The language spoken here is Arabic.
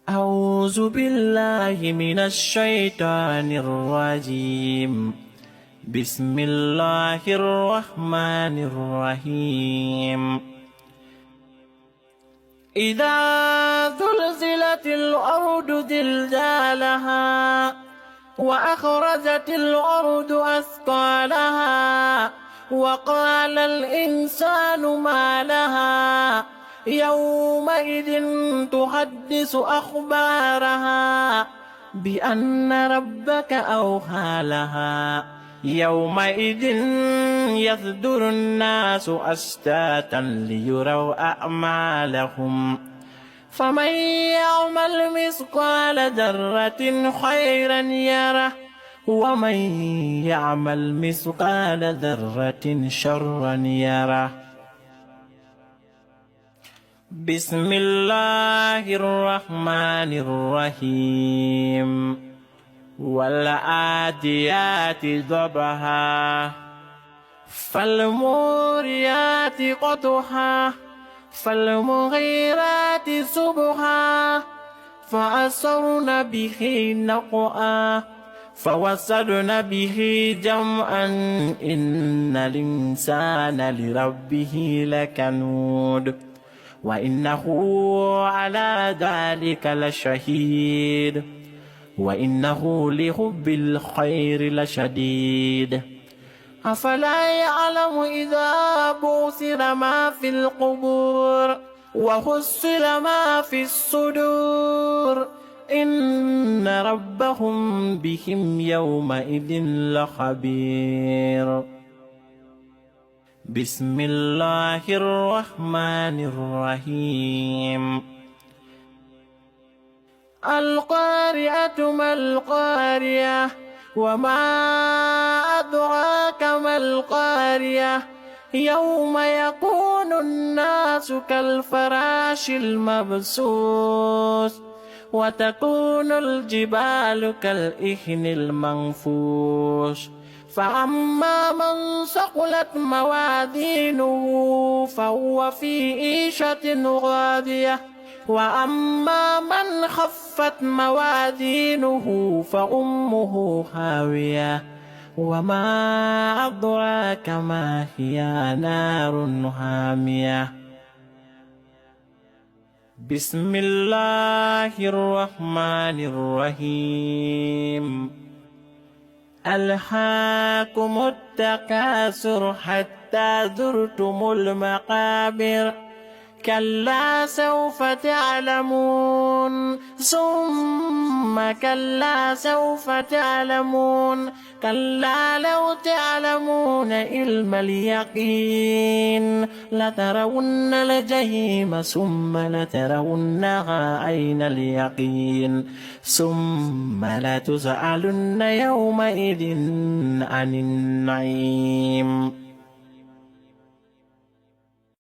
أعوذ بالله من الشيطان الرجيم. بسم الله الرحمن الرحيم. إذا زلزلت الأرض زلزالها وأخرجت الأرض أثقالها وقال الإنسان ما لها يومئذ تحدث أخبارها بأن ربك أوحى لها يومئذ يصدر الناس أشتاتا ليروا أعمالهم فمن يعمل مثقال ذرة خيرا يره ومن يعمل مثقال ذرة شرا يره. بسم الله الرحمن الرحيم. والعاديات ضبحا فالموريات قدحا فالمغيرات صبحا فأثرن به نقعا فوسطن به جمعا إن الإنسان لربه لكنود وإنه على ذلك لشهيد وإنه لحب الخير لشديد. أفلا يعلم إذا بعثر ما في القبور وحصل ما في الصدور إن ربهم بهم يومئذ لخبير. بسم الله الرحمن الرحيم. القارئة ما القارئة وما أدراك ما القارئة يوم يكون الناس كالفراش المبثوث وتكون الجبال كالإهن المنفوش فأما من ثقلت موازينه فهو في عيشة راضية وأما من خفت موازينه فأمه هاوية وما أدراك ما هي نار حامية. بسم الله الرحمن الرحيم. ألهاكم التكاثر حتى زرتم المقابر كلا سوف تعلمون ثم كلا سوف تعلمون كلا لو تعلمون علم اليقين لترون الجحيم ثم لترونها عين اليقين ثم لتسألن يومئذ عن النعيم.